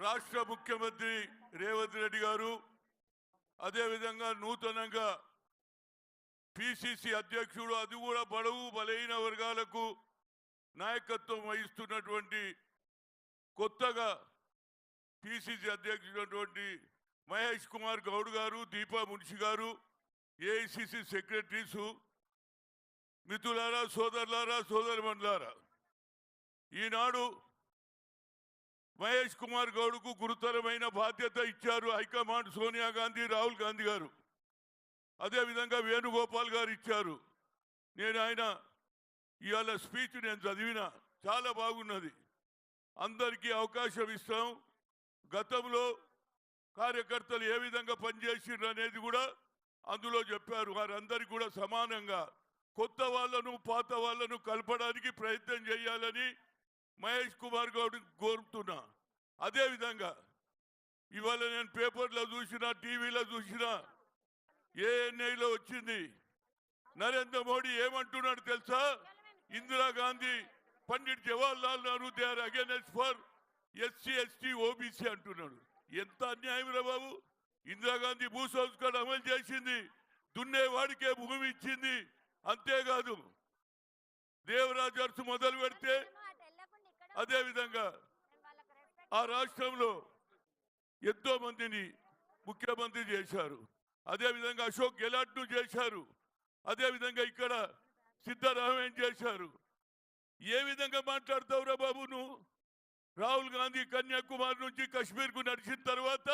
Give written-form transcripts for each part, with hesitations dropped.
రాష్ట్ర ముఖ్యమంత్రి రేవంత్ రెడ్డి గారు అదే విధంగా నూతనంగా పిసిసి అధ్యక్షుడు అది కూడా బడుగు బలహీన వర్గాలకు నాయకత్వం వహిస్తున్నటువంటి కొత్తగా పిసిసి అధ్యక్షుడు మహేష్ కుమార్ గౌడ్ గారు, దీపా మున్షి గారు, ఏఐసిసి సెక్రటరీసు, మిత్రులారా, సోదరులారా, సోదరిమణులారా, ఈనాడు మహేష్ కుమార్ గౌడ్కు గురుతరమైన బాధ్యత ఇచ్చారు హైకమాండ్. సోనియా గాంధీ, రాహుల్ గాంధీ గారు, అదేవిధంగా వేణుగోపాల్ గారు ఇచ్చారు. నేను ఆయన ఇవాళ స్పీచ్ నేను చదివిన చాలా బాగున్నది. అందరికీ అవకాశం ఇస్తాం. గతంలో కార్యకర్తలు ఏ విధంగా పనిచేసిండ్రు అనేది కూడా అందులో చెప్పారు. వారందరికీ కూడా సమానంగా కొత్త వాళ్ళను పాత వాళ్ళను కలపడానికి ప్రయత్నం చేయాలని మహేష్ కుమార్ గౌడ్ కోరుతున్నా. అదేవిధంగా ఇవాళ నేను పేపర్లో చూసినా, టీవీలో చూసినా, ఏఎన్ఐలో వచ్చింది. నరేంద్ర మోడీ ఏమంటున్నాడు తెలుసా? Indira Gandhi, Pandit Jawaharlal Nehru they are against for SC ST OBC అంటున్నాడు. ఎంత అన్యాయం రా బాబు! ఇందిరాగాంధీ భూ సంస్కరణ అమలు చేసింది, దున్నేవాడికే భూమి ఇచ్చింది. అంతేకాదు దేవరాజ్ అర్స్ మొదలు పెడితే అదేవిధంగా ఆ రాష్ట్రంలో ఎంతో మందిని ముఖ్యమంత్రి చేశారు. అదేవిధంగా అశోక్ గెలాట్ ను చేశారు. అదేవిధంగా ఇక్కడ సిద్ధరామయ్య చేశారు. ఏ విధంగా మాట్లాడతావురా బాబు నువ్వు? రాహుల్ గాంధీ కన్యాకుమారి నుంచి కశ్మీర్ కు నడిచిన తర్వాత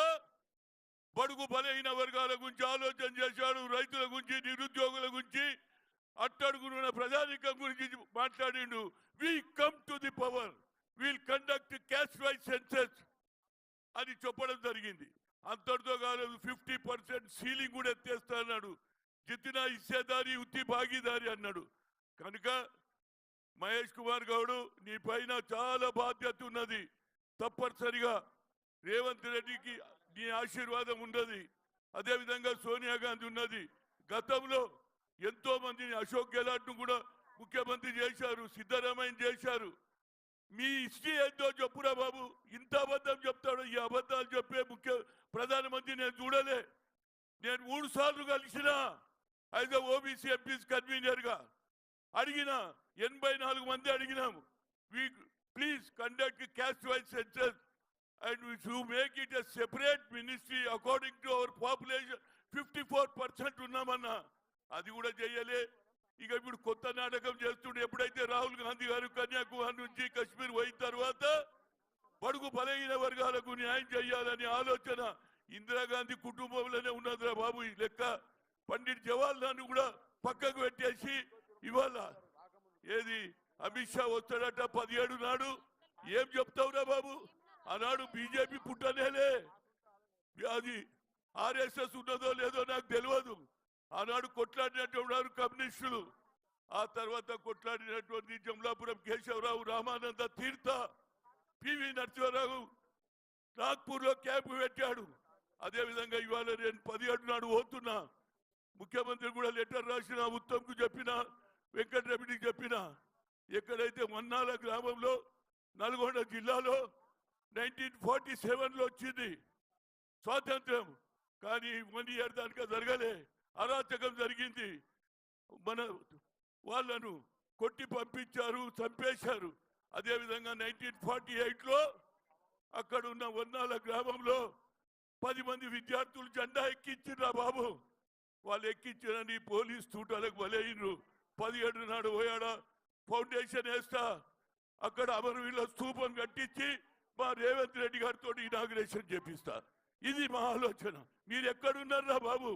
బడుగు బలహీన వర్గాల గురించి ఆలోచన చేశాడు. రైతుల గురించి, నిరుద్యోగుల గురించి, అట్టడుగునున్న ప్రజానీకం గురించి మాట్లాడిండు. We come to the power, will conduct caste wise census అని చెప్పడం జరిగింది. అంతటితో కాదు, 50% సీలింగ్ కూడా ఎత్తేస్తా అన్నాడు. జితినా హిస్సేదారి ఉత్తి భాగీదారి అన్నాడు. కనుక మహేష్ కుమార్ గౌడ్, నీ పైన చాలా బాధ్యత ఉన్నది. తప్పనిసరిగా రేవంత్ రెడ్డికి నీ ఆశీర్వాదం ఉన్నది. అదేవిధంగా సోనియా గాంధీ ఉన్నది. గతంలో ఎంతో మందిని, అశోక్ గెలాట్ ను కూడా ముఖ్యమంత్రి చేశారు, సిద్ధరామయ్య చేశారు. మీ హిస్టరీ ఏందో చెప్పురా బాబు. ఇంత అబద్ధం చెప్తాడు. ఈ అబద్ధాలు చెప్పే ప్రధానమంత్రి నేను చూడలే. నేను 3 సార్లు కలిసిన అయితే ఓబీసీ ఎంపీస్ కన్వీనర్ గా అడిగిన 84 మంది అడిగినాము. Please conduct caste wise census and you make it a separate ministry according to our population. 54% ఉన్నామన్నా, అది కూడా చేయలే. ఇక ఇప్పుడు కొత్త నాటకం చేస్తుండే. ఎప్పుడైతే రాహుల్ గాంధీ గారు కన్యాకుమారి నుంచి కశ్మీర్ పోయిన తర్వాత బడుగు బలహీన వర్గాలకు న్యాయం చేయాలని ఆలోచన ఇందిరాగాంధీ కుటుంబంలోనే ఉన్నదిరా బాబు. ఈ లెక్క పండిట్ జవహర్లాల్ కూడా పక్కకు పెట్టేసి ఇవాళ ఏది అమిత్ షా వస్తాడట 17 నాడు. ఏం చెప్తావురా బాబు? ఆనాడు బీజేపీ పుట్టనేలే. అది ఆర్ఎస్ఎస్ ఉన్నదో లేదో నాకు తెలియదు. ఆనాడు కొట్లాడినటువంటి కమ్యూనిస్టులు, ఆ తర్వాత కొట్లాడినటువంటి జమలాపురం కేశవరావు, రామానంద తీర్థ, పివి నరసింహారావు నాగ్పూర్ లో క్యాంపు పెట్టాడు. అదేవిధంగా ఇవాళ నేను 17 నాడు పోతున్నా. ముఖ్యమంత్రి కూడా లెటర్ రాసిన, ఉత్తమ్ కు చెప్పిన, వెంకటరెడ్డికి చెప్పిన. ఎక్కడైతే మన్నాల గ్రామంలో నల్గొండ జిల్లాలో 1947లో వచ్చింది స్వాతంత్రం, కానీ 1 ఇయర్ దానిక జరగలే. అరాచకం జరిగింది. మన వాళ్ళను కొట్టి పంపించారు, చంపేశారు. అదేవిధంగా 1948లో అక్కడ ఉన్న వన్నాల గ్రామంలో 10 మంది విద్యార్థులు జెండా ఎక్కించిర్రా బాబు. వాళ్ళు ఎక్కించినని పోలీస్ తూటాలకు బలైనరు. 17 నాడు పోయాడా ఫౌండేషన్ వేస్తా, అక్కడ అమరవీరుల స్తూపం కట్టించి మా రేవంత్ రెడ్డి గారితో ఇనాగ్రేషన్ చేపిస్తా. ఇది మా ఆలోచన. మీరు ఎక్కడున్నారా బాబు?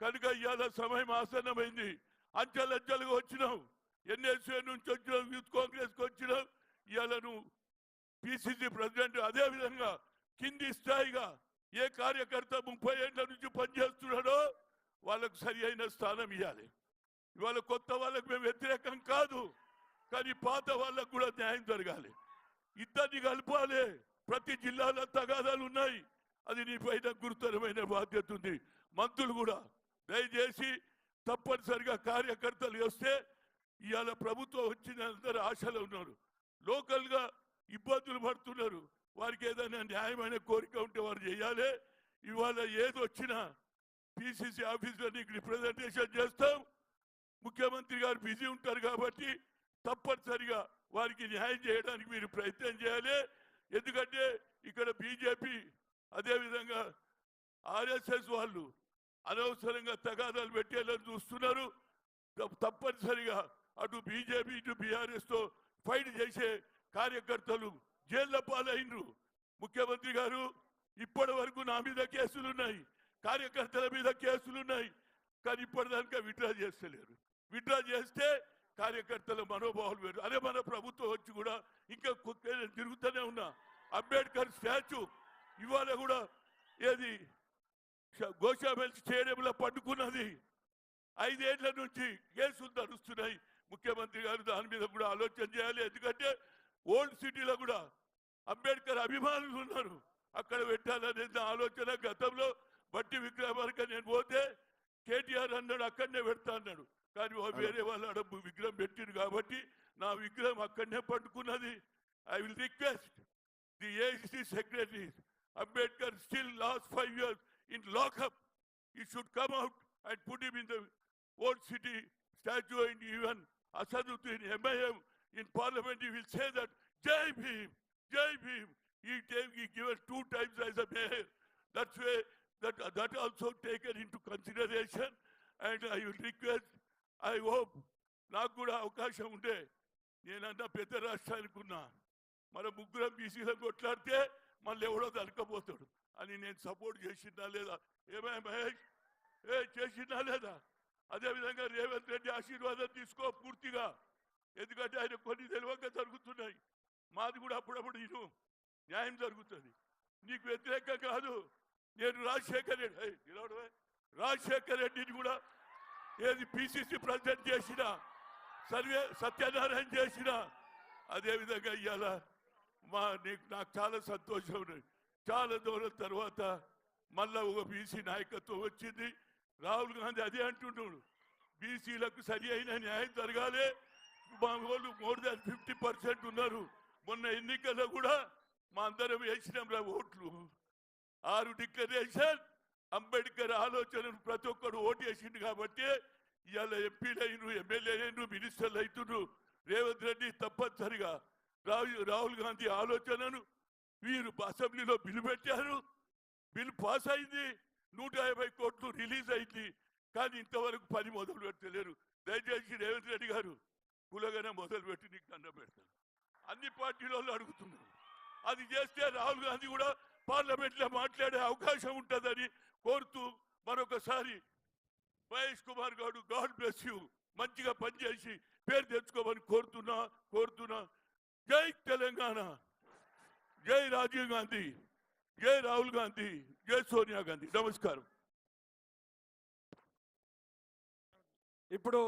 కనుక ఇవాళ సమయం ఆసన్నమైంది. అంచెలంచెలుగా వచ్చినాం. ఎన్ఎస్ఏ నుంచి వచ్చినాం, యూత్ కాంగ్రెస్కి వచ్చినాం. ఇవాళ నువ్వు పిసిసి ప్రెసిడెంట్. అదేవిధంగా కింది స్థాయిగా ఏ కార్యకర్త 30 ఏళ్ల నుంచి పనిచేస్తున్నాడో వాళ్ళకు సరి అయిన స్థానం ఇవ్వాలి. ఇవాళ కొత్త వాళ్ళకు మేము వ్యతిరేకం కాదు, కానీ పాత వాళ్ళకు కూడా న్యాయం జరగాలి. ఇద్దరిని కలపాలి. ప్రతి జిల్లాలో తగాదాలు ఉన్నాయి. అది నీ పైన గురుతరమైన బాధ్యత ఉంది. మంత్రులు కూడా దయచేసి తప్పనిసరిగా కార్యకర్తలు వస్తే, ఇవాళ ప్రభుత్వం వచ్చిన అందరూ ఆశలు ఉన్నారు. లోకల్ గా ఇబ్బందులు పడుతున్నారు. వారికి ఏదైనా న్యాయమైన కోరిక ఉంటే వారు చేయాలి. ఇవాళ ఏది వచ్చినా పిసిసి ఆఫీసులో నీకు రిప్రజెంటేషన్ చేస్తాం. ముఖ్యమంత్రి గారు బిజీ ఉంటారు కాబట్టి తప్పనిసరిగా వారికి న్యాయం చేయడానికి మీరు ప్రయత్నం చేయాలి. ఎందుకంటే ఇక్కడ బీజేపీ అదేవిధంగా ఆర్ఎస్ఎస్ వాళ్ళు అనవసరంగా తగాదాలు పెట్టేయాలని చూస్తున్నారు. తప్పనిసరిగా అటు బీజేపీ ఇటు బీఆర్ఎస్తో ఫైట్ చేసే కార్యకర్తలు జైళ్ళ పాలైనరు. ముఖ్యమంత్రి గారు ఇప్పటి వరకు నా మీద కేసులున్నాయి, కార్యకర్తల మీద కేసులున్నాయి, కానీ ఇప్పటిదాకా విత్డ్రా చేస్తలేరు. విత్డ్రా చేస్తే కార్యకర్తల మనోభావాలు వేరు. అదే మన ప్రభుత్వం వచ్చి కూడా ఇంకా తిరుగుతూనే ఉన్నా. అంబేద్కర్ స్టాచ్యూ ఇవాళ కూడా ఏది గోషామెల్ స్టేడియంలో పట్టుకున్నది. 5 ఏళ్ల నుంచి కేసులు నడుస్తున్నాయి. ముఖ్యమంత్రి గారు దాని మీద కూడా ఆలోచన చేయాలి. ఎందుకంటే ఓల్డ్ సిటీలో కూడా అంబేద్కర్ అభిమానులు ఉన్నారు, అక్కడ పెట్టాలనే ఆలోచన. గతంలో బట్టి విక్రమార్క నేను పోతే కేటీఆర్ అన్నాడు అక్కడనే పెడతా అన్నాడు, కానీ వేరే వాళ్ళ అడబ్బు విగ్రహం పెట్టిరు కాబట్టి నా విగ్రహం అక్కడనే పట్టుకున్నది. I will request the AICC secretary, Ambedkar still last 5 years in lockup. He should come out and put him in the old city statue, and even Asaduddin MIM in parliament he will say that Jai Bhim, Jai Bhim. He given 2 times as a mayor. That's way that also taken into consideration. And I will request, I hope నాకు కూడా అవకాశం ఉంటే నేనన్నా పెద్ద రాష్ట్రానికి ఉన్నా, మన ముగ్గురం బీసీలో కొట్లాడితే మళ్ళీ ఎవడో దొరకపోతాడు అని నేను సపోర్ట్ చేసినా లేదా? ఏమై మహేష్ చేసినా లేదా? అదేవిధంగా రేవంత్ రెడ్డి ఆశీర్వాదం తీసుకో పూర్తిగా, ఎందుకంటే ఆయన కొన్ని తెలివక జరుగుతున్నాయి. మాది కూడా అప్పుడప్పుడు ఇను న్యాయం జరుగుతుంది, నీకు వ్యతిరేకం కాదు. నేను రాజశేఖర్ రెడ్డిని కూడా ఏది పిసిసి ప్రెసిడెంట్ చేసిన, సత్యనారాయణ చేసిన, అదేవిధంగా ఇవాళ నాకు చాలా సంతోషం ఉన్నది. చాలా దూరం తర్వాత మళ్ళా ఒక బీసీ నాయకత్వం వచ్చింది. రాహుల్ గాంధీ అదే అంటున్నాడు, బీసీలకు సరి అయిన న్యాయం జరగాలి. మా వాళ్ళు మోర్ దాన్ 50% ఉన్నారు. మొన్న ఎన్నికల్లో కూడా మా అందరం వేసినాం ఓట్లు. 6 డిక్లరేషన్ అంబేద్కర్ ఆలోచనలు ప్రతి ఒక్కరు ఓటు వేసిండు కాబట్టి ఇవాళ ఎంపీలు అయినరు, ఎమ్మెల్యేలు అయినరు, మినిస్టర్లు అవుతున్నారు. రేవంత్ రెడ్డి తప్పనిసరిగా రాహుల్ గాంధీ ఆలోచనను వీరు అసెంబ్లీలో బిల్లు పెట్టారు. బిల్లు పాస్ అయింది, 150 కోట్లు రిలీజ్ అయింది, కానీ ఇంతవరకు పని మొదలు పెట్టలేరు. దయచేసి రేవంత్ రెడ్డి గారు కులగానే మొదలు పెట్టి నీకు దండం పెడతారు. అన్ని పార్టీల వాళ్ళు అడుగుతున్నారు. అది చేస్తే రాహుల్ గాంధీ కూడా పార్లమెంట్లో మాట్లాడే అవకాశం ఉంటుందని కోరుతూ మరొకసారి Mahesh Kumar Goud, God bless you, మంచిగా పనిచేసి పేరు తెచ్చుకోమని కోరుతున్నా. జై తెలంగాణ, జై రాజీవ్ గాంధీ, జై రాహుల్ గాంధీ, జై సోనియా గాంధీ. నమస్కారం. ఇప్పుడు